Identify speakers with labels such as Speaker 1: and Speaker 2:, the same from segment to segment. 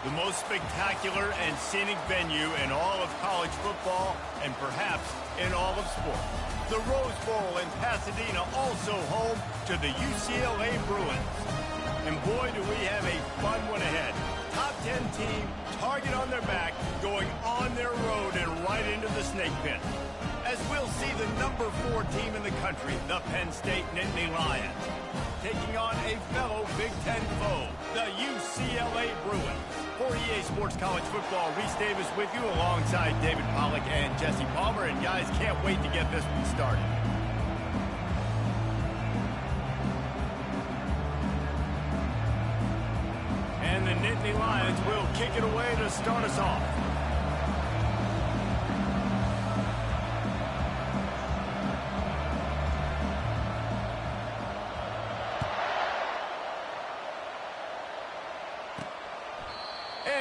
Speaker 1: The most spectacular and scenic venue in all of college football and perhaps in all of sport. The Rose Bowl in Pasadena, also home to the UCLA Bruins. And boy, do we have a fun one ahead. Top 10 team, target on their back, going on their road and right into the snake pit. As we'll see the number 4 team in the country, the Penn State Nittany Lions, taking on a fellow Big Ten foe, the UCLA Bruins. For EA Sports College Football, Reese Davis with you alongside David Pollack and Jesse Palmer. And guys, can't wait to get this one started. And the Nittany Lions will kick it away to start us off.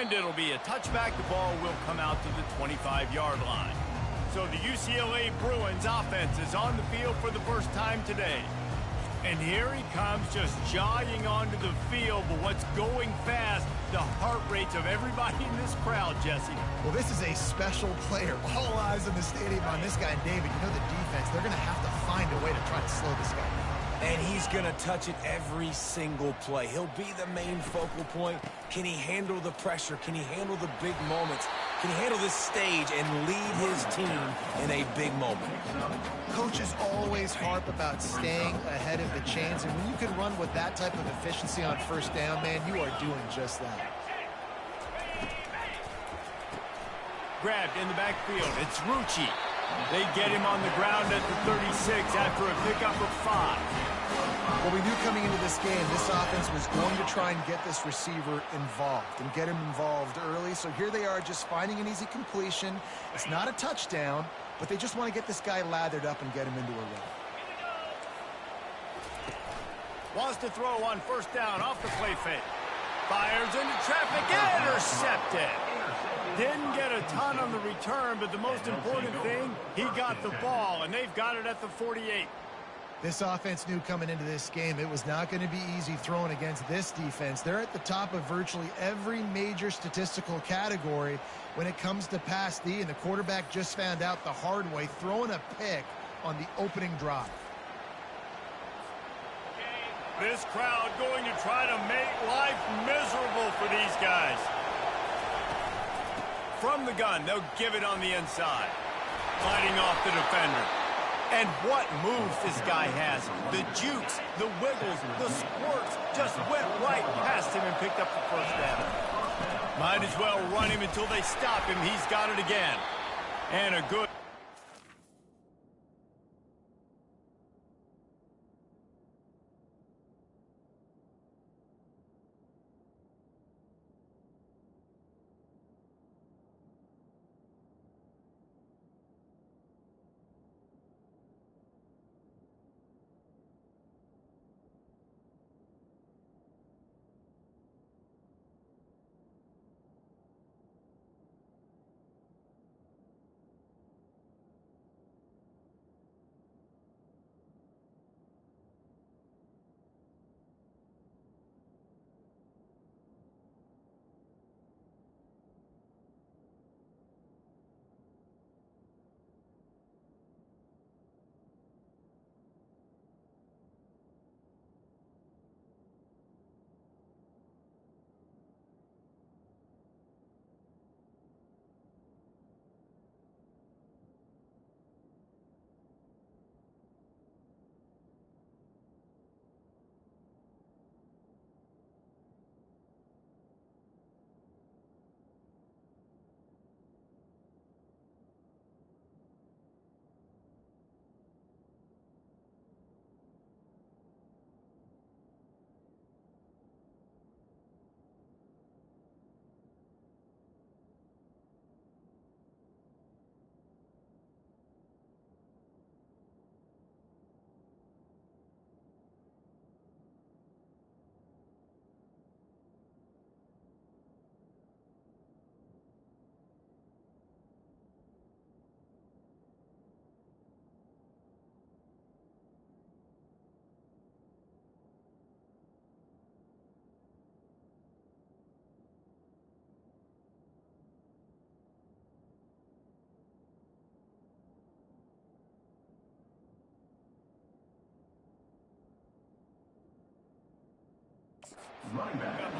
Speaker 1: And it'll be a touchback. The ball will come out to the 25-yard line. So the UCLA Bruins offense is on the field for the first time today. And here he comes, just jogging onto the field. But what's going fast, the heart rates of everybody in this crowd, Jesse.
Speaker 2: Well, this is a special player. All eyes in the stadium on this guy. And David, you know the defense, they're going to have to find a way to try to slow this guy down.
Speaker 3: And he's going to touch it every single play. He'll be the main focal point. Can he handle the pressure? Can he handle the big moments? Can he handle this stage and lead his team in a big moment?
Speaker 2: Coaches always harp about staying ahead of the chains, and when you can run with that type of efficiency on first down, man, you are doing just that.
Speaker 1: Grabbed in the backfield. It's Rucci. They get him on the ground at the 36 after a pickup of 5.
Speaker 2: Well, we knew coming into this game, this offense was going to try and get this receiver involved and get him involved early. So here they are just finding an easy completion. It's not a touchdown, but they just want to get this guy lathered up and get him into a rhythm.
Speaker 1: Wants to throw on first down off the play fake. Fires into traffic. Intercepted. Didn't get a ton on the return, but the most important thing, he got the ball, and they've got it at the 48.
Speaker 2: This offense knew coming into this game it was not going to be easy throwing against this defense. They're at the top of virtually every major statistical category when it comes to pass D, and the quarterback just found out the hard way, throwing a pick on the opening drive.
Speaker 1: This crowd going to try to make life miserable for these guys. From the gun, they'll give it on the inside. Fighting off the defender. And what moves this guy has. The jukes, the wiggles, the squirts just went right past him and picked up the first down. Might as well run him until they stop him. He's got it again. And a good...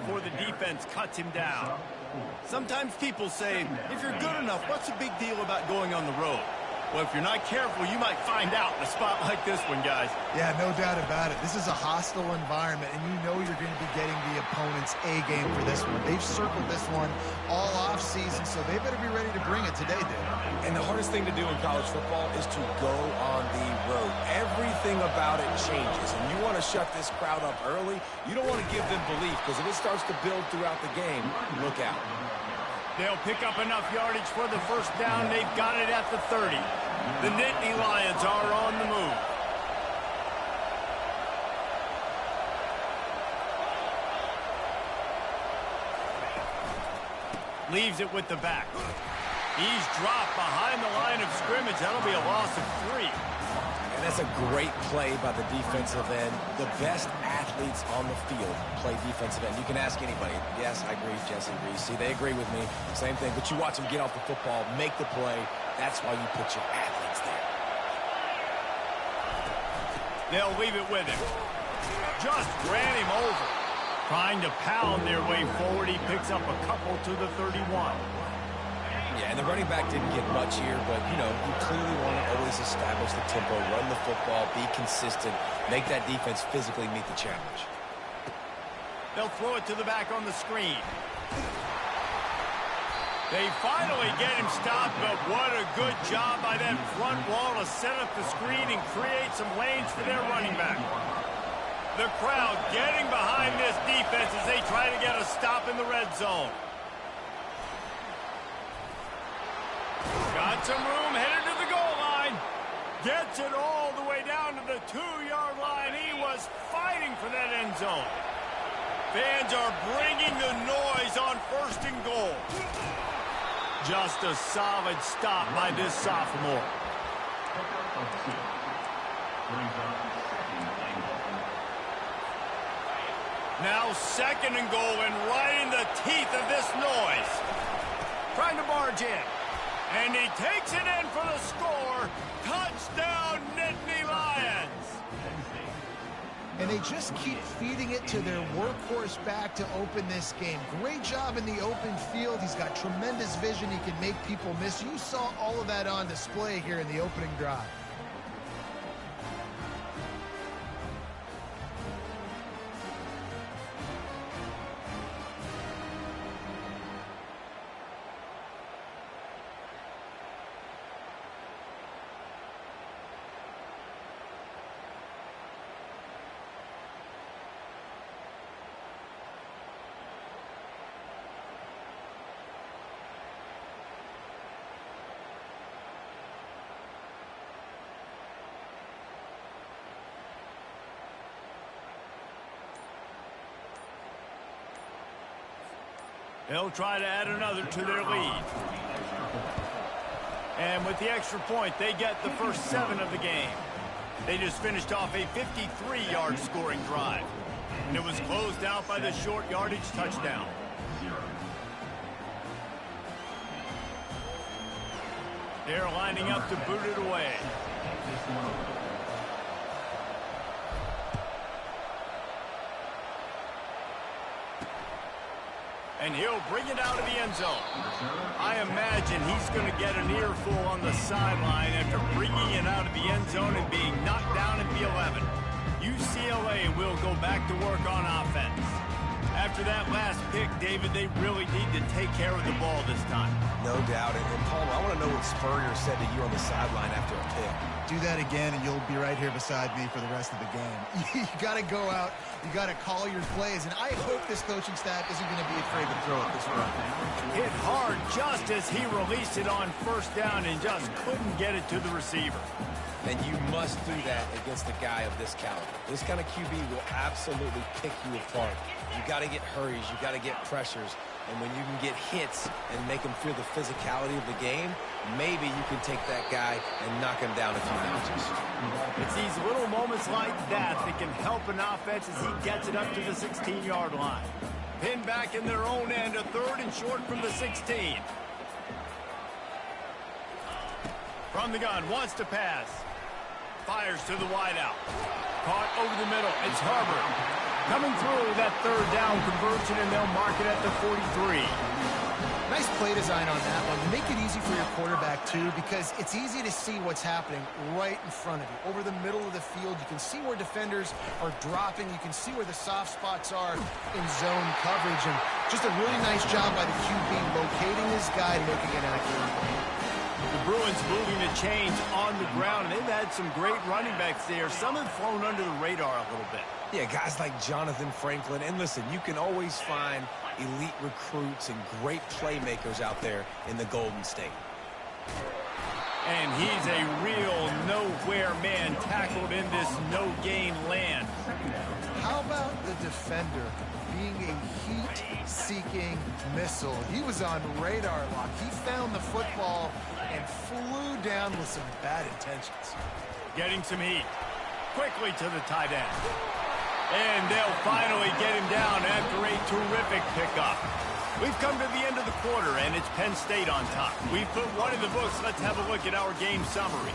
Speaker 1: Before the defense cuts him down. Sometimes people say, if you're good enough, what's the big deal about going on the road? Well, if you're not careful, you might find out in a spot like this one, guys.
Speaker 2: Yeah, no doubt about it. This is a hostile environment, and you know you're going to be getting the opponent's A game for this one. They've circled this one all off season, so they better be ready to bring it today, Dave.
Speaker 3: And the hardest thing to do in college football is to go on the road. Everything about it changes, and you want to shut this crowd up early. You don't want to give them belief, because if it starts to build throughout the game, look out.
Speaker 1: They'll pick up enough yardage for the first down. They've got it at the 30. The Nittany Lions are on the move. Leaves it with the back. He's dropped behind the line of scrimmage. That'll be a loss of 3.
Speaker 3: And that's a great play by the defensive end. The best athletes on the field play defensive end. You can ask anybody. Yes, I agree, Jesse agrees. See, they agree with me. Same thing. But you watch them get off the football, make the play. That's why you put your athletes there.
Speaker 1: They'll leave it with him. Just ran him over. Trying to pound their way forward. He picks up a couple to the 31.
Speaker 3: Yeah, and the running back didn't get much here, but, you know, you clearly want to always establish the tempo, run the football, be consistent, make that defense physically meet the challenge.
Speaker 1: They'll throw it to the back on the screen. They finally get him stopped, but what a good job by that front wall to set up the screen and create some lanes for their running back. The crowd getting behind this defense as they try to get a stop in the red zone. Got some room, headed to the goal line. Gets it all the way down to the 2-yard line. He was fighting for that end zone. Fans are bringing the noise on 1st and goal. Just a solid stop by this sophomore. Now 2nd and goal, and right in the teeth of this noise. Trying to barge in. And he takes it in for the score. Touchdown, Nittany Lions.
Speaker 2: And they just keep feeding it to their workhorse back to open this game. Great job in the open field. He's got tremendous vision. He can make people miss. You saw all of that on display here in the opening drive.
Speaker 1: They'll try to add another to their lead. And with the extra point, they get the first 7 of the game. They just finished off a 53-yard scoring drive. And it was closed out by the short yardage touchdown. They're lining up to boot it away. And he'll bring it out of the end zone. I imagine he's going to get an earful on the sideline after bringing it out of the end zone and being knocked down at the 11. UCLA will go back to work on offense. After that last pick, David, they really need to take care of the ball this time.
Speaker 3: No doubt. And Palmer, I want to know what Spurrier said to you on the sideline after a pick.
Speaker 2: Do that again, and you'll be right here beside me for the rest of the game. You got to go out. You got to call your plays, and I hope this coaching staff isn't going to be afraid to throw it this way.
Speaker 1: Hit hard just as he released it on 1st down and just couldn't get it to the receiver.
Speaker 3: And you must do that against a guy of this caliber. This kind of QB will absolutely pick you apart. You got to get hurries. You got to get pressures. And when you can get hits and make him feel the physicality of the game, maybe you can take that guy and knock him down a few notches.
Speaker 1: It's these little moments like that that can help an offense as he gets it up to the 16-yard line. Pinned back in their own end, a 3rd and short from the 16. From the gun, wants to pass. Fires to the wideout. Caught over the middle. It's Hubbard. Coming through that third down conversion, and they'll mark it at the 43.
Speaker 2: Nice play design on that one. You make it easy for your quarterback, too, because it's easy to see what's happening right in front of you. Over the middle of the field, you can see where defenders are dropping. You can see where the soft spots are in zone coverage. And just a really nice job by the QB locating his guy and making an accurate play.
Speaker 1: The Bruins moving the chains on the ground, and they've had some great running backs there. Some have flown under the radar a little bit.
Speaker 3: Yeah, guys like Jonathan Franklin. And listen, you can always find elite recruits and great playmakers out there in the Golden State.
Speaker 1: And he's a real nowhere man tackled in this no-gain land.
Speaker 2: How about the defender being a heat-seeking missile? He was on radar lock. He found the football and flew down with some bad intentions.
Speaker 1: Getting some heat. Quickly to the tight end. And they'll finally get him down after a terrific pickup. We've come to the end of the quarter, and it's Penn State on top. We've put one in the books. Let's have a look at our game summary.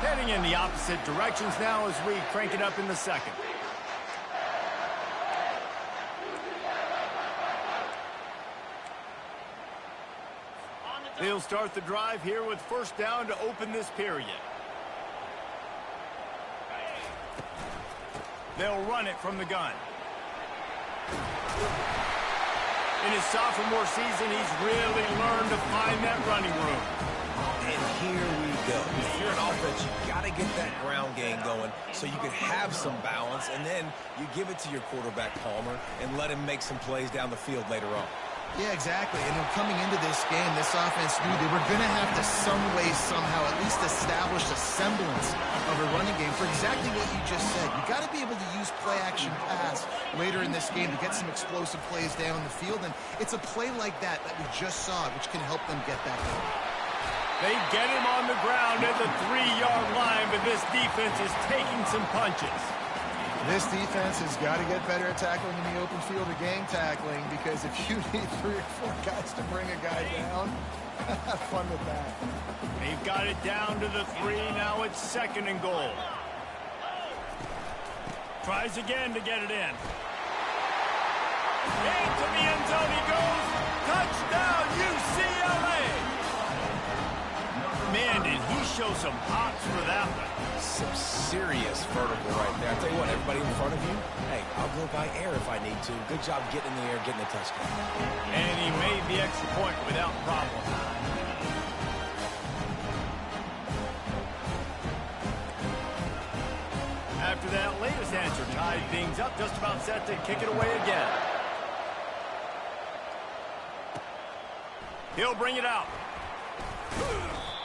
Speaker 1: Heading in the opposite directions now as we crank it up in the second. They'll start the drive here with first down to open this period. They'll run it from the gun. In his sophomore season, he's really learned to find that running room.
Speaker 3: And here we go. If you're an offense, you got to get that ground game going so you can have some balance, and then you give it to your quarterback, Palmer, and let him make some plays down the field later on.
Speaker 2: Yeah, exactly. And coming into this game, this offense knew they were going to have to some way, somehow, at least establish a semblance of a running game for exactly what you just said. You got to be able to use play-action pass later in this game to get some explosive plays down the field. And it's a play like that we just saw, which can help them get that going.
Speaker 1: They get him on the ground at the 3-yard line, but this defense is taking some punches.
Speaker 2: This defense has got to get better at tackling in the open field or gang tackling, because if you need 3 or 4 guys to bring a guy down, have fun with that.
Speaker 1: They've got it down to the 3. Now it's second and goal. Tries again to get it in. Into the end zone he goes. Touchdown, UCLA! Man, did he show some hops for that one.
Speaker 3: Some serious vertical right there. I'll tell you what, everybody in front of you, hey, I'll go by air if I need to. Good job getting in the air, getting a touchdown.
Speaker 1: And he made the extra point without problem. After that latest answer tied things up, just about set to kick it away again. He'll bring it out.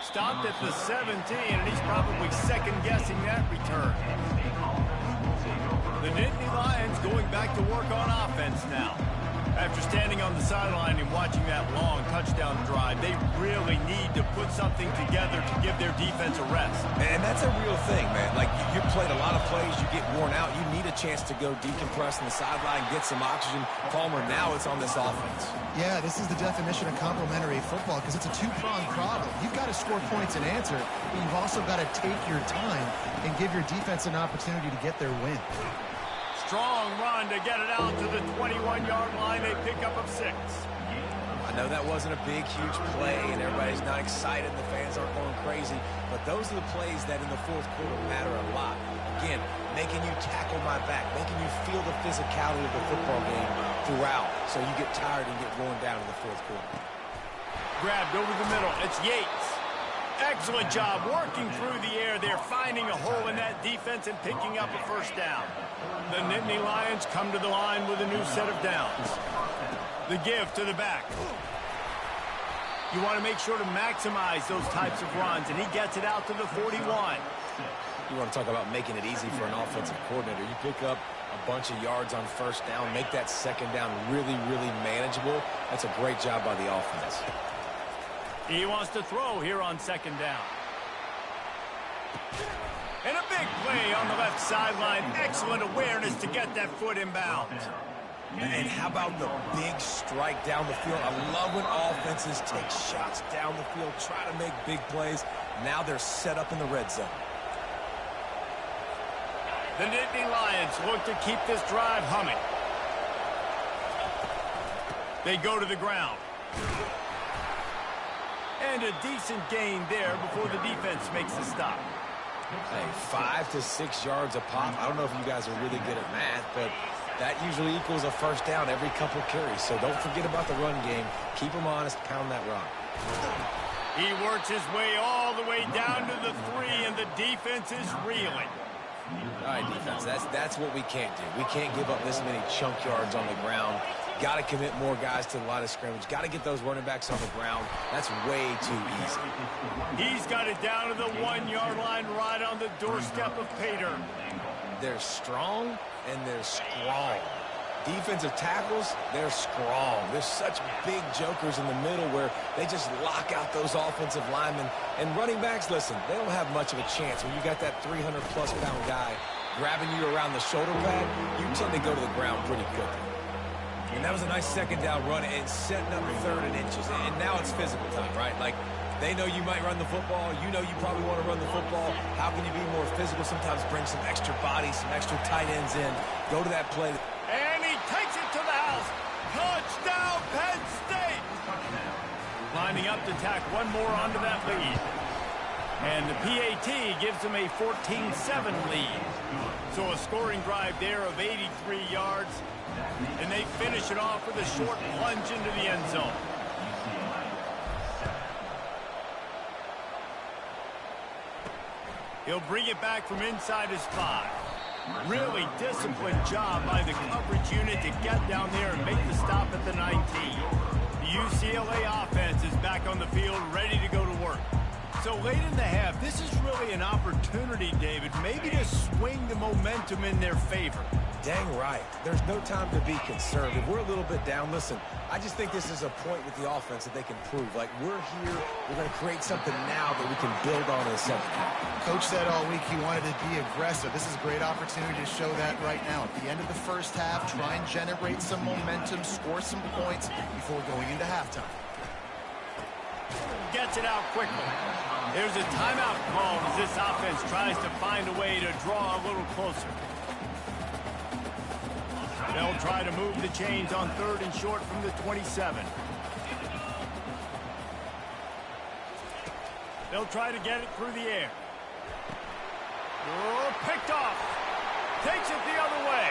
Speaker 1: Stopped at the 17, and he's probably second-guessing that return. The Nittany Lions going back to work on offense now. After standing on the sideline and watching that long touchdown drive, they really need to put something together to give their defense a rest.
Speaker 3: And that's a real thing, man. Like, you played a lot of plays, you get worn out, you need a chance to go decompress on the sideline, get some oxygen. Palmer, now it's on this offense.
Speaker 2: Yeah, this is the definition of complementary football, because it's a two-pronged problem. You've got to score points and answer, but you've also got to take your time and give your defense an opportunity to get their win.
Speaker 1: Strong run to get it out to the 21-yard line. They pick up of 6.
Speaker 3: I know that wasn't a big, huge play, and everybody's not excited. The fans aren't going crazy. But those are the plays that in the fourth quarter matter a lot. Again, making you tackle my back, making you feel the physicality of the football game throughout, so you get tired and get worn down in the fourth quarter.
Speaker 1: Grabbed over the middle. It's Yates. Excellent job working through the air. They're finding a hole in that defense and picking up a first down. The Nittany Lions come to the line with a new set of downs. The give to the back. You want to make sure to maximize those types of runs, and he gets it out to the 41.
Speaker 3: You want to talk about making it easy for an offensive coordinator. You pick up a bunch of yards on first down, make that second down really, really manageable. That's a great job by the offense.
Speaker 1: He wants to throw here on second down. And a big play on the left sideline. Excellent awareness to get that foot in bounds.
Speaker 3: And how about the big strike down the field? I love when offenses take shots down the field, try to make big plays. Now they're set up in the red zone.
Speaker 1: The Nittany Lions look to keep this drive humming. They go to the ground. And a decent gain there before the defense makes the stop.
Speaker 3: Hey, 5 to 6 yards a pop. I don't know if you guys are really good at math, but that usually equals a first down every couple carries. So don't forget about the run game. Keep them honest. Pound that rock.
Speaker 1: He works his way all the way down to the 3, and the defense is reeling.
Speaker 3: All right, defense, that's what we can't do. We can't give up this many chunk yards on the ground. Got to commit more guys to the line of scrimmage. Got to get those running backs on the ground. That's way too easy.
Speaker 1: He's got it down to the 1-yard line right on the doorstep of Pater.
Speaker 3: They're strong and they're strong. Defensive tackles, they're strong. There's such big jokers in the middle where they just lock out those offensive linemen. And running backs, listen, they don't have much of a chance. When you got that 300-plus pound guy grabbing you around the shoulder pad, you tend to go to the ground pretty quickly. And that was a nice second down run and setting up 3rd and inches. And now it's physical time, right? Like, they know you might run the football. You know you probably want to run the football. How can you be more physical? Sometimes bring some extra bodies, some extra tight ends in. Go to that play.
Speaker 1: And he takes it to the house. Touchdown, Penn State! Lining up to tack one more onto that lead. And the PAT gives them a 14-7 lead. So a scoring drive there of 83 yards. And they finish it off with a short plunge into the end zone. He'll bring it back from inside his 5. Really disciplined job by the coverage unit to get down there and make the stop at the 19. The UCLA offense is back on the field, ready to go to work. So late in the half, this is really an opportunity, David, maybe to swing the momentum in their favor.
Speaker 3: Dang right. There's no time to be conservative. We're a little bit down. Listen, I just think this is a point with the offense that they can prove. Like, we're here. We're going to create something now that we can build on in the second half.
Speaker 2: Coach said all week he wanted to be aggressive. This is a great opportunity to show that right now. At the end of the first half, try and generate some momentum, score some points before going into halftime.
Speaker 1: Gets it out quickly. There's a timeout called as this offense tries to find a way to draw a little closer. They'll try to move the chains on 3rd and short from the 27. They'll try to get it through the air. Oh, picked off. Takes it the other way.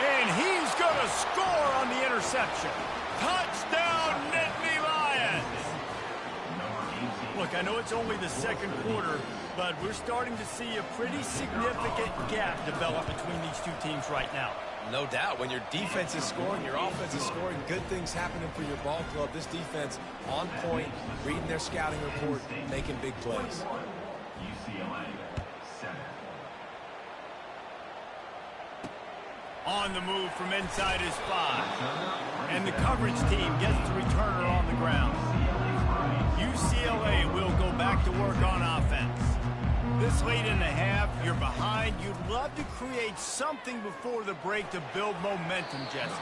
Speaker 1: And he's going to score on the interception. Touchdown, Nittany Lions. Look, I know it's only the second quarter, but we're starting to see a pretty significant gap develop between these two teams right now.
Speaker 3: No doubt. When your defense is scoring, your offense is scoring, good things happening for your ball club. This defense on point, reading their scouting report, making big plays.
Speaker 4: UCLA 7.
Speaker 1: On the move from inside his 5. And the coverage team gets the returner on the ground. UCLA will go back to work on offense. This late in the half, you're behind. You'd love to create something before the break to build momentum, Jesse.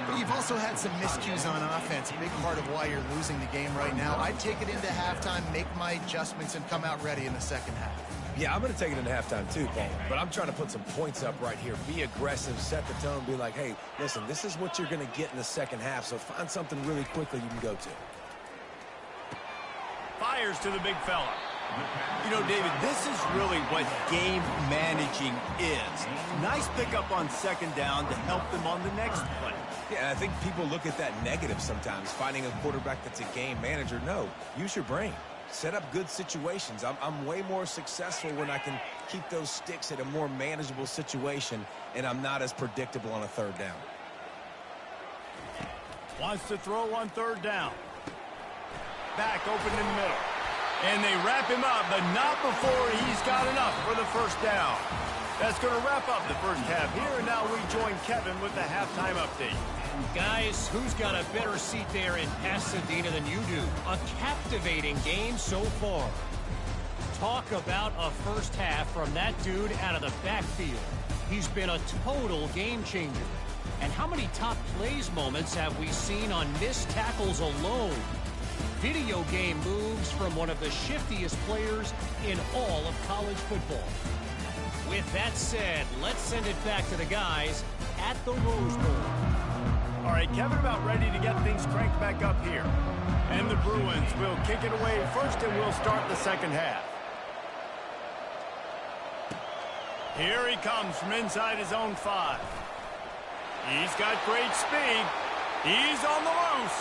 Speaker 2: But you've also had some miscues on offense, a big part of why you're losing the game right now. I'd take it into halftime, make my adjustments, and come out ready in the second half.
Speaker 3: Yeah, I'm going to take it into halftime too, Paul. But I'm trying to put some points up right here. Be aggressive, set the tone, be like, hey, listen, this is what you're going to get in the second half, so find something really quickly you can go to.
Speaker 1: Fires to the big fella. You know, David, this is really what game managing is. Nice pickup on second down to help them on the next play.
Speaker 3: Yeah, I think people look at that negative sometimes, finding a quarterback that's a game manager. No, use your brain. Set up good situations. I'm way more successful when I can keep those sticks at a more manageable situation, and I'm not as predictable on a 3rd down.
Speaker 1: Wants to throw on 3rd down. Back open in the middle. And they wrap him up, but not before he's got enough for the first down. That's going to wrap up the first half here, and now we join Kevin with the halftime update.
Speaker 5: Guys, who's got a better seat there in Pasadena than you do? A captivating game so far. Talk about a first half from that dude out of the backfield. He's been a total game changer. And how many top plays moments have we seen on missed tackles alone? Video game moves from one of the shiftiest players in all of college football. With that said, let's send it back to the guys at the Rose Bowl.
Speaker 1: All right, Kevin about ready to get things cranked back up here. And the Bruins will kick it away first, and we'll start the second half. Here he comes from inside his own 5. He's got great speed. He's on the loose.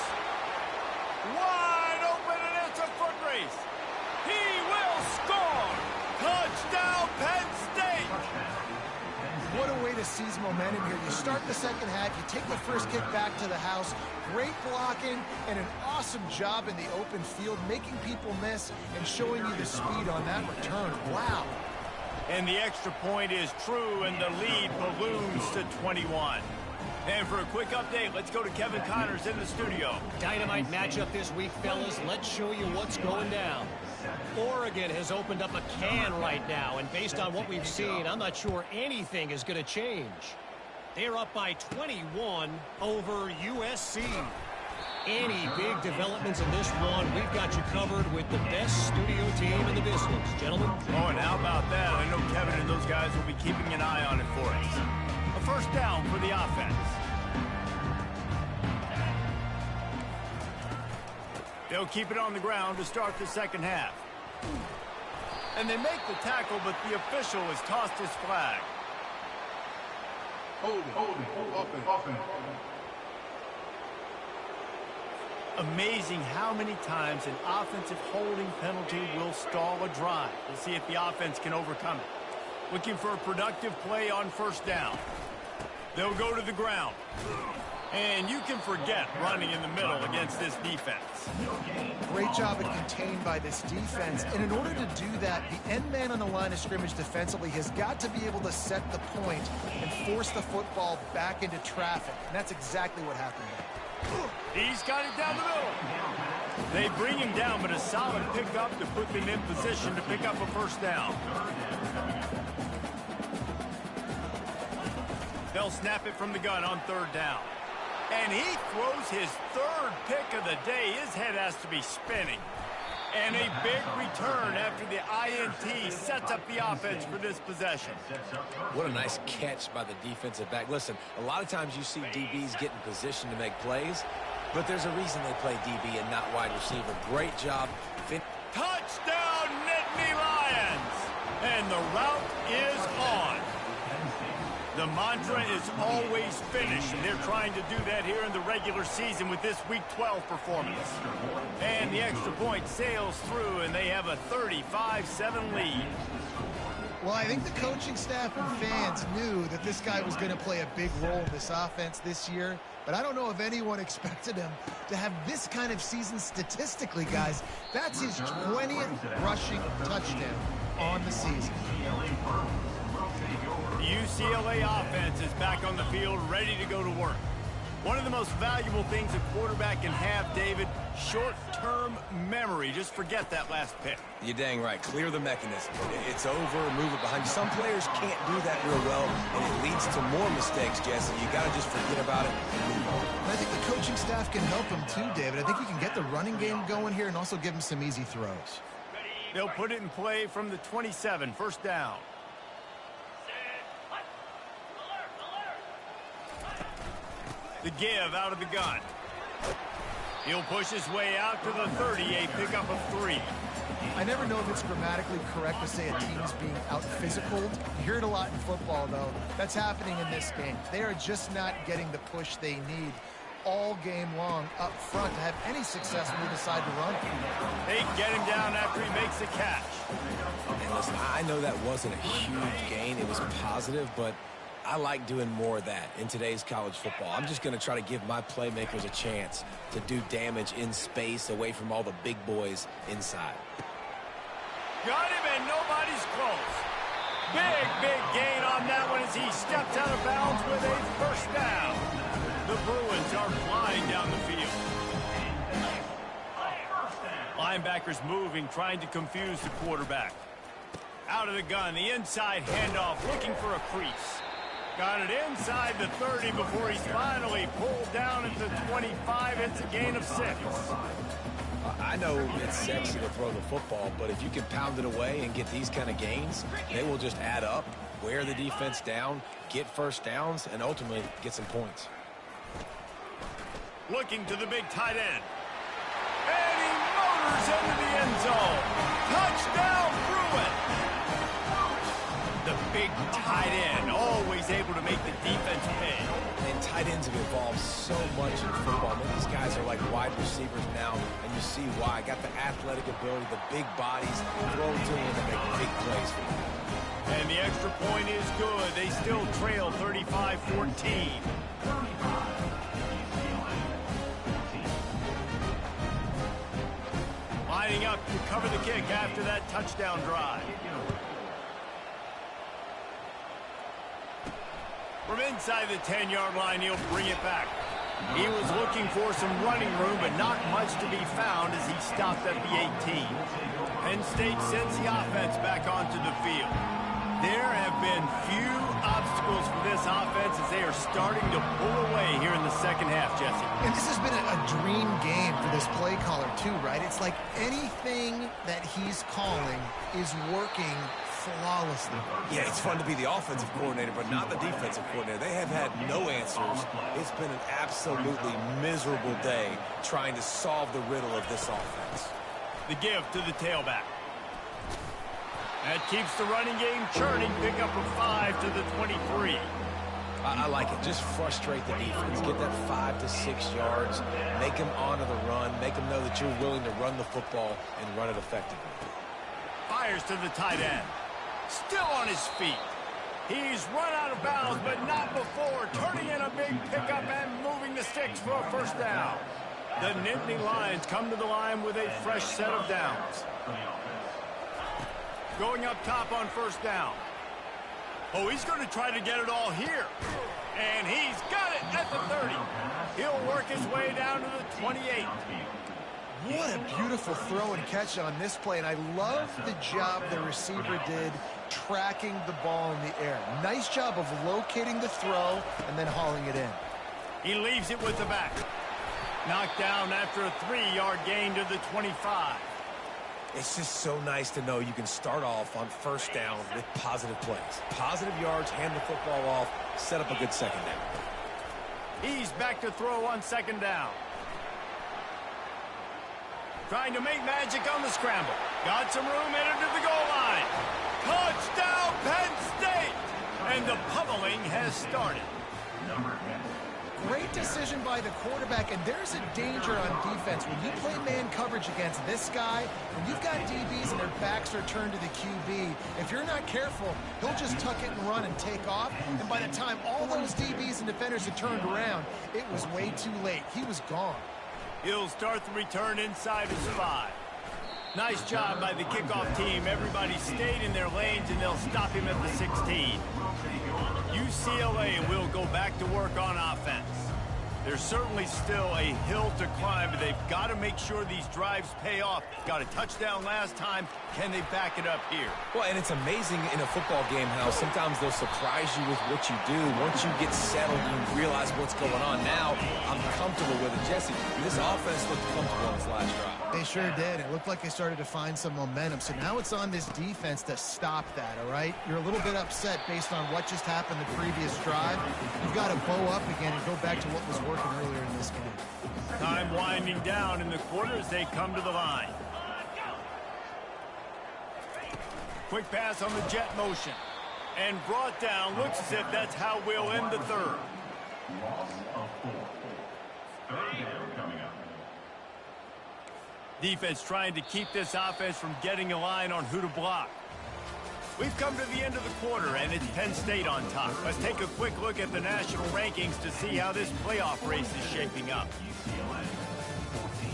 Speaker 1: Wide open, and it's a foot race. He will score. Touchdown, Penn State.
Speaker 2: What a way to seize momentum here. You start the second half, you take the first kick back to the house. Great blocking and an awesome job in the open field, making people miss and showing you the speed on that return. Wow.
Speaker 1: And the extra point is true, and the lead balloons to 21. And for a quick update, let's go to Kevin Connors in the studio.
Speaker 5: Dynamite matchup this week, fellas. Let's show you what's going down. Oregon has opened up a can right now, and based on what we've seen, I'm not sure anything is going to change. They're up by 21 over USC. Any big developments in this one, we've got you covered with the best studio team in the business. Gentlemen?
Speaker 1: Oh, and how about that? I know Kevin and those guys will be keeping an eye on it for us. A first down for the offense. They'll keep it on the ground to start the second half. And they make the tackle, but the official has tossed his flag.
Speaker 6: Hold it. Open.
Speaker 1: Amazing how many times an offensive holding penalty will stall a drive. We'll see if the offense can overcome it. Looking for a productive play on first down. They'll go to the ground. And you can forget running in the middle against this defense.
Speaker 2: Great job at contained by this defense. And in order to do that, the end man on the line of scrimmage defensively has got to be able to set the point and force the football back into traffic. And that's exactly what happened there.
Speaker 1: He's got it down the middle. They bring him down, but a solid pickup to put them in position to pick up a first down. They'll snap it from the gun on third down. And he throws his third pick of the day. His head has to be spinning. And a big return after the INT sets up the offense for this possession.
Speaker 3: What a nice catch by the defensive back. Listen, a lot of times you see DBs get in position to make plays, but there's a reason they play DB and not wide receiver. Great job.
Speaker 1: Touchdown, Nittany Lions! And the route is on. The mantra is always finish, and they're trying to do that here in the regular season with this Week 12 performance. And the extra point sails through, and they have a 35-7 lead.
Speaker 2: Well, I think the coaching staff and fans knew that this guy was going to play a big role in this offense this year, but I don't know if anyone expected him to have this kind of season statistically, guys. That's his 20th rushing touchdown on the season.
Speaker 1: The UCLA offense is back on the field, ready to go to work. One of the most valuable things a quarterback can have, David, short-term memory. Just forget that last pick.
Speaker 3: You're dang right. Clear the mechanism. It's over, move it behind you. Some players can't do that real well, and it leads to more mistakes, Jesse. You got to just forget about it and move on.
Speaker 2: I think the coaching staff can help him too, David. I think he can get the running game going here and also give him some easy throws.
Speaker 1: They'll put it in play from the 27, first down. The give out of the gun. He'll push his way out to the 30, a pickup of 3.
Speaker 2: I never know if it's grammatically correct to say a team's being out-physicaled. You hear it a lot in football, though. That's happening in this game. They are just not getting the push they need all game long up front to have any success when they decide to run it.
Speaker 1: They get him down after he makes the catch.
Speaker 3: And listen, I know that wasn't a huge gain. It was positive, but I like doing more of that in today's college football. I'm just going to try to give my playmakers a chance to do damage in space away from all the big boys inside.
Speaker 1: Got him, and nobody's close. Big gain on that one as he steps out of bounds with a first down. The Bruins are flying down the field. Linebackers moving, trying to confuse the quarterback. Out of the gun, the inside handoff, looking for a crease. Got it inside the 30 before he's finally pulled down at the 25. It's a gain of 6.
Speaker 3: I know it's sexy to throw the football, but if you can pound it away and get these kind of gains, they will just add up, wear the defense down, get first downs, and ultimately get some points.
Speaker 1: Looking to the big tight end. And he motors into the end zone. Touchdown, Bruin. The big tight end, always able to make the defense pay.
Speaker 3: And tight ends have evolved so much in football. These guys are like wide receivers now, and you see why. Got the athletic ability, the big bodies, throw to them to make big plays for them.
Speaker 1: And the extra point is good. They still trail 35-14. Lining up to cover the kick after that touchdown drive. From inside the 10-yard line, he'll bring it back. He was looking for some running room, but not much to be found as he stopped at the 18. Penn State sends the offense back onto the field. There have been few obstacles for this offense as they are starting to pull away here in the second half, Jesse.
Speaker 2: And this has been a dream game for this play caller, too, right? It's like anything that he's calling is working flawlessly.
Speaker 3: Yeah, it's fun to be the offensive coordinator, but not the defensive coordinator. They have had no answers. It's been an absolutely miserable day trying to solve the riddle of this offense.
Speaker 1: The give to the tailback. That keeps the running game churning. Pick up a 5 to the 23.
Speaker 3: I like it. Just frustrate the defense. Get that 5 to 6 yards. Make them honor the run. Make them know that you're willing to run the football and run it effectively.
Speaker 1: Fires to the tight end. Still on his feet. He's run out of bounds, but not before. Turning in a big pickup and moving the sticks for a first down. The Nittany Lions come to the line with a fresh set of downs. Going up top on first down. Oh, he's going to try to get it all here. And he's got it at the 30. He'll work his way down to the 28.
Speaker 2: What a beautiful throw and catch on this play, and I love the job the receiver did tracking the ball in the air. Nice job of locating the throw and then hauling it in.
Speaker 1: He leaves it with the back. Knocked down after a 3-yard gain to the 25.
Speaker 3: It's just so nice to know you can start off on first down with positive plays. Positive yards, hand the football off, set up a good second down.
Speaker 1: He's back to throw on second down. Trying to make magic on the scramble. Got some room, headed to the goal line. Touchdown, Penn State! And the pummeling has started.
Speaker 2: Great decision by the quarterback, and there's a danger on defense. When you play man coverage against this guy, when you've got DBs and their backs are turned to the QB, if you're not careful, he'll just tuck it and run and take off. And by the time all those DBs and defenders had turned around, it was way too late. He was gone.
Speaker 1: He'll start the return inside his 5. Nice job by the kickoff team. Everybody stayed in their lanes, and they'll stop him at the 16. UCLA will go back to work on offense. There's certainly still a hill to climb, but they've got to make sure these drives pay off. Got a touchdown last time. Can they back it up here?
Speaker 3: Well, and it's amazing in a football game how sometimes they'll surprise you with what you do. Once you get settled, you realize what's going on. Now, I'm comfortable with it. Jesse, this offense looked comfortable on this last drive.
Speaker 2: They sure did. It looked like they started to find some momentum. So now it's on this defense to stop that, all right? You're a little bit upset based on what just happened the previous drive. You've got to bow up again and go back to what was working earlier in this game.
Speaker 1: Time winding down in the quarter as they come to the line. Quick pass on the jet motion. And brought down. Looks as if that's how we'll end the third.
Speaker 4: Loss of 4. Third down coming up.
Speaker 1: Defense trying to keep this offense from getting a line on who to block. We've come to the end of the quarter, and it's Penn State on top. Let's take a quick look at the national rankings to see how this playoff race is shaping up.
Speaker 4: UCLA 14.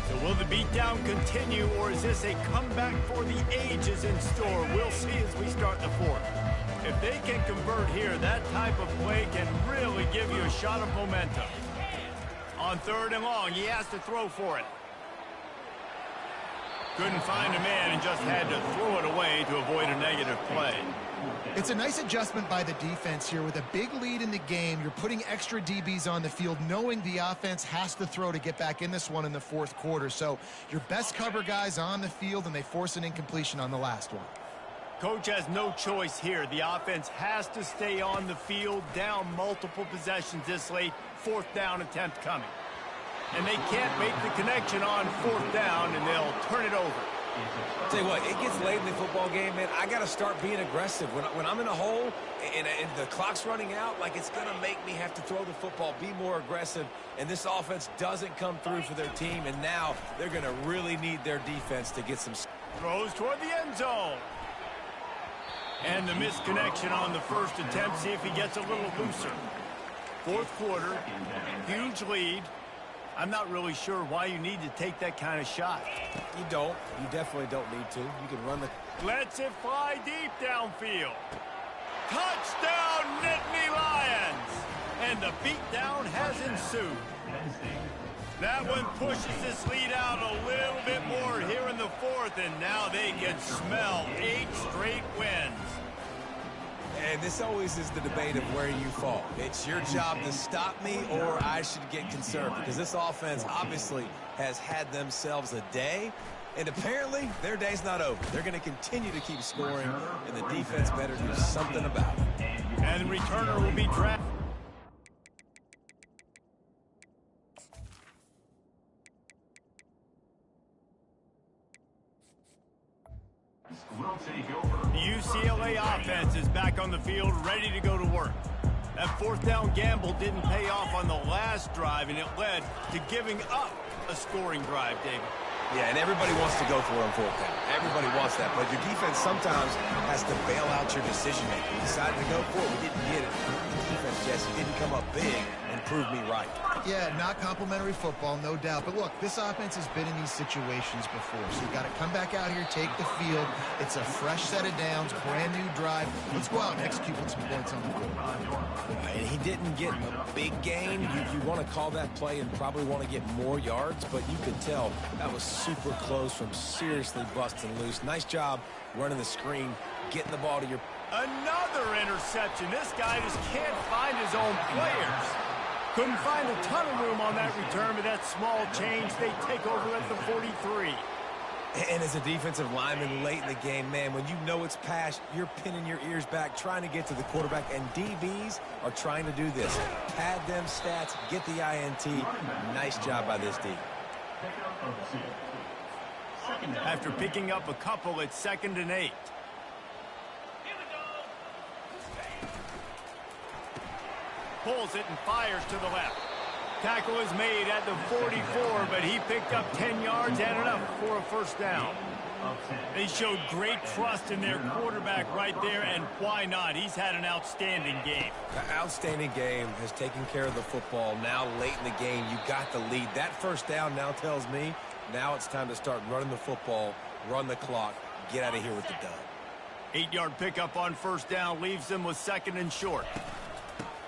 Speaker 1: So will the beatdown continue, or is this a comeback for the ages in store? We'll see as we start the fourth. If they can convert here, that type of play can really give you a shot of momentum. On 3rd and long, he has to throw for it. Couldn't find a man and just had to throw it away to avoid a negative play.
Speaker 2: It's a nice adjustment by the defense here. With a big lead in the game, you're putting extra DBs on the field, knowing the offense has to throw to get back in this one in the fourth quarter. So your best cover guys on the field, and they force an incompletion on the last one.
Speaker 1: Coach has no choice here. The offense has to stay on the field, down multiple possessions this late. Fourth down attempt coming. And they can't make the connection on fourth down, and they'll turn it over.
Speaker 3: Tell you what, it gets late in the football game, man. I got to start being aggressive. When I'm in a hole and the clock's running out, like, it's going to make me have to throw the football, be more aggressive. And this offense doesn't come through for their team, and now they're going to really need their defense to get some.
Speaker 1: Throws toward the end zone. And the misconnection on the first attempt. See if he gets a little looser. Fourth quarter, huge lead. I'm not really sure why you need to take that kind of shot.
Speaker 3: You don't. You definitely don't need to. You can run the.
Speaker 1: Lets it fly deep downfield. Touchdown, Nittany Lions! And the beatdown has ensued. That one pushes this lead out a little bit more here in the fourth, and now they can smell 8 straight wins.
Speaker 3: And this always is the debate of where you fall. It's your job to stop me, or I should get concerned, because this offense obviously has had themselves a day, and apparently their day's not over. They're going to continue to keep scoring, and the defense better do something about it.
Speaker 1: And the returner will be trapped.
Speaker 4: Will take over.
Speaker 1: The UCLA offense is back on the field, ready to go to work. That fourth down gamble didn't pay off on the last drive, and it led to giving up a scoring drive, David.
Speaker 3: Yeah, and everybody wants to go for it on fourth down. Everybody wants that, but your defense sometimes has to bail out your decision-making. We decided to go for it. We didn't get it. The defense, Jesse, didn't come up big and prove me right.
Speaker 2: Yeah, not complimentary football, no doubt. But look, this offense has been in these situations before, so you got to come back out here, take the field. It's a fresh set of downs, brand new drive. Let's go out and execute with some points on the board.
Speaker 3: And he didn't get a big gain. You want to call that play and probably want to get more yards, but you could tell that was super close from seriously busting loose. Nice job running the screen, getting the ball to your.
Speaker 1: Another interception. This guy just can't find his own players. Couldn't find a ton of room on that return, but that small change, they take over at the 43.
Speaker 3: And as a defensive lineman late in the game, man, when you know it's past, you're pinning your ears back, trying to get to the quarterback, and DBs are trying to do this. Pad them stats, get the INT. Nice job by this D.
Speaker 1: After picking up a couple, it's 2nd and 8. Pulls it and fires to the left. Tackle is made at the 44, but he picked up 10 yards and enough for a first down. They showed great trust in their quarterback right there, and why not? He's had an outstanding game.
Speaker 3: The outstanding game has taken care of the football. Now late in the game, you got the lead. That first down now tells me now it's time to start running the football, run the clock, get out of here with the dub.
Speaker 1: 8-yard pickup on first down leaves them with 2nd and short.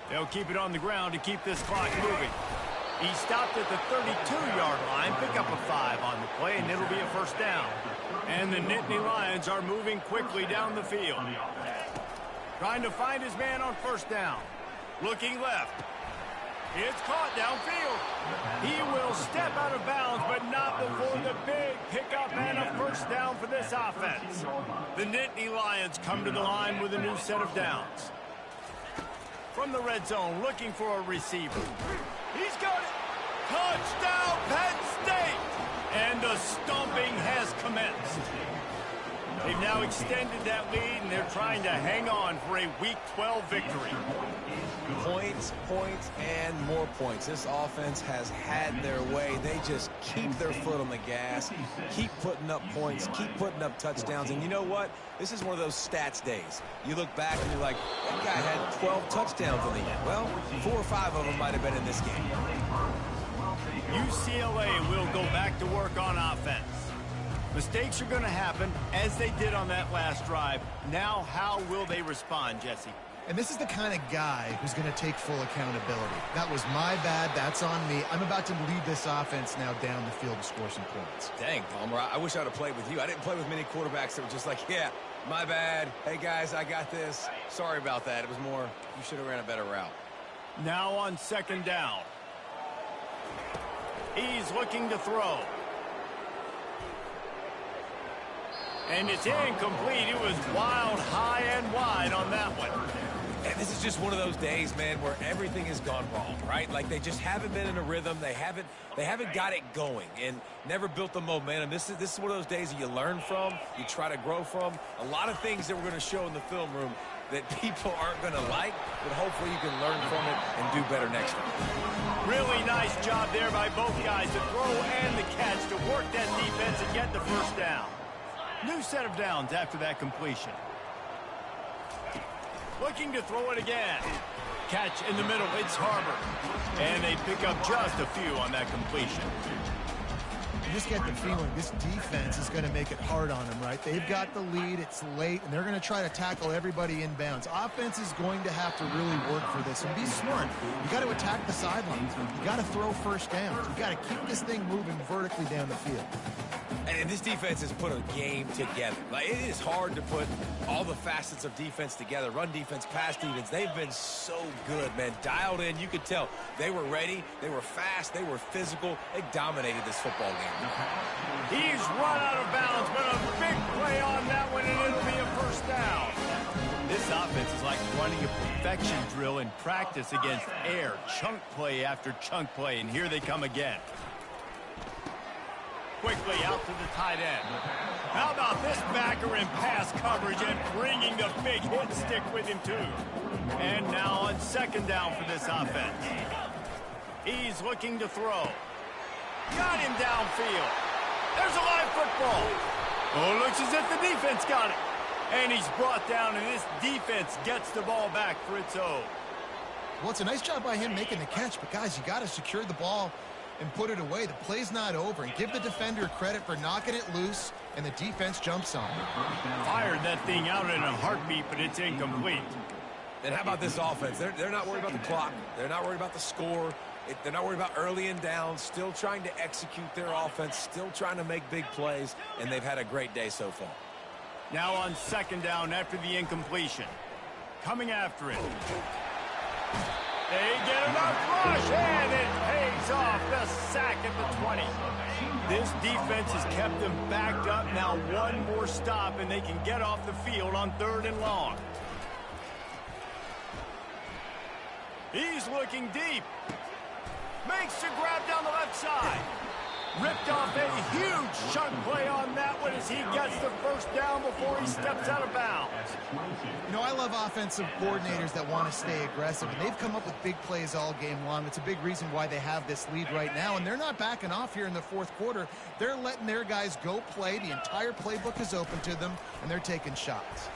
Speaker 1: They'll keep it on the ground to keep this clock moving. He stopped at the 32-yard line, pick up a 5 on the play, and it'll be a first down. And the Nittany Lions are moving quickly down the field. Trying to find his man on first down. Looking left. It's caught downfield. He will step out of bounds, but not before the big pickup and a first down for this offense. The Nittany Lions come to the line with a new set of downs. From the red zone, looking for a receiver. He's got it. Touchdown, Penn State! And the stomping has commenced. They've now extended that lead, and they're trying to hang on for a Week 12 victory.
Speaker 3: Points, points, and more points. This offense has had their way. They just keep their foot on the gas, keep putting up points, keep putting up touchdowns. And you know what? This is one of those stats days. You look back and you're like, that guy had 12 touchdowns in the end. Well, 4 or 5 of them might have been in this game.
Speaker 1: UCLA will go back to work on offense. Mistakes are going to happen, as they did on that last drive. Now, how will they respond, Jesse?
Speaker 2: And this is the kind of guy who's going to take full accountability. That was my bad. That's on me. I'm about to lead this offense now down the field to score some points.
Speaker 3: Dang, Palmer, I wish I would have played with you. I didn't play with many quarterbacks that were just like, yeah, my bad. Hey, guys, I got this. Sorry about that. It was more, you should have ran a better route.
Speaker 1: Now on second down. He's looking to throw. And it's incomplete. It was wild, high and wide on that one.
Speaker 3: And this is just one of those days, man, where everything has gone wrong, right? Like they just haven't been in a rhythm. They haven't got it going and never built the momentum. This is one of those days that you learn from, you try to grow from. A lot of things that we're going to show in the film room that people aren't going to like, but hopefully you can learn from it and do better next time.
Speaker 1: Really nice job there by both guys to throw and the catch to work that defense and get the first down. New set of downs after that completion. Looking to throw it again. Catch in the middle, it's Harbor. And they pick up just a few on that completion.
Speaker 2: You just get the feeling this defense is going to make it hard on them, right? They've got the lead, it's late, and they're going to try to tackle everybody inbounds. Offense is going to have to really work for this and be smart. You got to attack the sidelines. You got to throw first downs. You got to keep this thing moving vertically down the field.
Speaker 3: And this defense has put a game together. Like, it is hard to put all the facets of defense together. Run defense, pass defense. They've been so good, man. Dialed in. You could tell they were ready. They were fast. They were physical. They dominated this football game.
Speaker 1: He's run out of bounds, but a big play on that one, and it'll be a first down. This offense is like running a perfection drill in practice against air. Chunk play after chunk play, and here they come again. Quickly out to the tight end. How about this backer in pass coverage and bringing the big hit stick with him too. And now on second down for this offense. He's looking to throw. Got him downfield. There's a live football. Oh, looks as if the defense got it. And he's brought down, and this defense gets the ball back for its own.
Speaker 2: Well, it's a nice job by him making the catch, but guys, you got to secure the ball and put it away. The play's not over. And give the defender credit for knocking it loose, and the defense jumps on it.
Speaker 1: Fired that thing out in a heartbeat, but it's incomplete.
Speaker 3: And how about this offense? They're not worried about the clock. They're not worried about the score. They're not worried about early and down. Still trying to execute their offense. Still trying to make big plays. And they've had a great day so far.
Speaker 1: Now on second down after the incompletion. Coming after it. They get enough rush, and it pays off. The sack at the 20. This defense has kept them backed up. Now one more stop, and they can get off the field on third and long. He's looking deep. Makes the grab down the left side. Ripped off a huge chunk play on that one as he gets the first down before he steps out of bounds.
Speaker 2: You know, I love offensive coordinators that want to stay aggressive, and they've come up with big plays all game long. It's a big reason why they have this lead right now, and they're not backing off here in the fourth quarter. They're letting their guys go play. The entire playbook is open to them, and they're taking shots.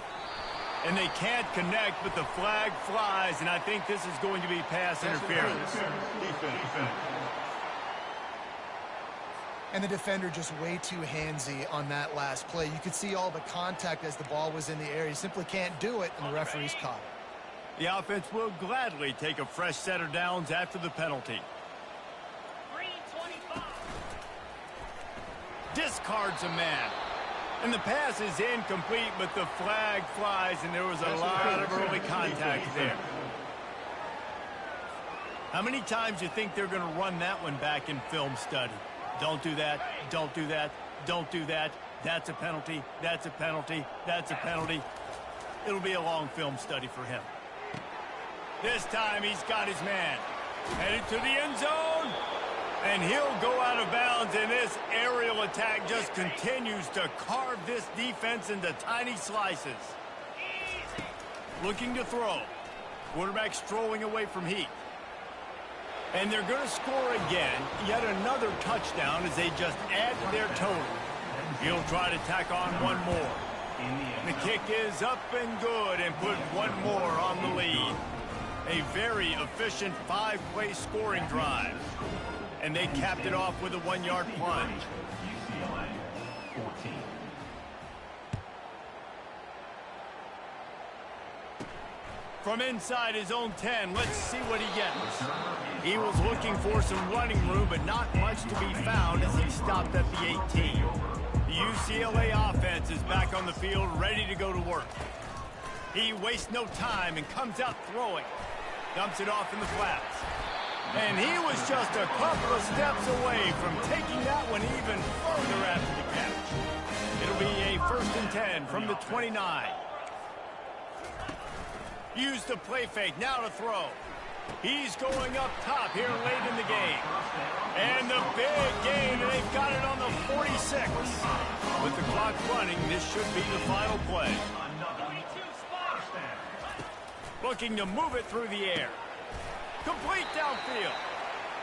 Speaker 1: And they can't connect, but the flag flies, and I think this is going to be pass interference.
Speaker 2: And the defender just way too handsy on that last play. You could see all the contact as the ball was in the air. He simply can't do it, and the referee's caught it.
Speaker 1: The offense will gladly take a fresh set of downs after the penalty.
Speaker 5: 3:25.
Speaker 1: Discards a man. And the pass is incomplete, but the flag flies, and there was a lot of early contact there. How many times do you think they're going to run that one back in film study? Don't do that, don't do that, don't do that. That's a penalty, that's a penalty, that's a penalty. It'll be a long film study for him. This time he's got his man. Headed to the end zone. And he'll go out of bounds, and this aerial attack just continues to carve this defense into tiny slices. Looking to throw. Quarterback strolling away from heat. And they're going to score again. Yet another touchdown as they just add to their total. He'll try to tack on one more. The kick is up and good and put one more on the lead. A very efficient 5-play scoring drive. And they capped it off with a 1-yard plunge.
Speaker 4: UCLA 14.
Speaker 1: From inside his own 10, let's see what he gets. He was looking for some running room, but not much to be found as he stopped at the 18. The UCLA offense is back on the field, ready to go to work. He wastes no time and comes out throwing. Dumps it off in the flats. And he was just a couple of steps away from taking that one even further after the catch. It'll be a 1st and 10 from the 29. Use the play fake, now to throw. He's going up top here late in the game. And the big gain, and they've got it on the 46. With the clock running, this should be the final play. Looking to move it through the air. Complete downfield.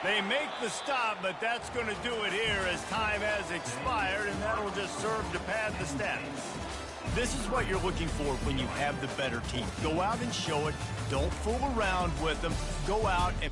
Speaker 1: They make the stop, but that's going to do it here as time has expired, and that'll just serve to pad the stats. This is what you're looking for when you have the better team. Go out and show it. Don't fool around with them. Go out and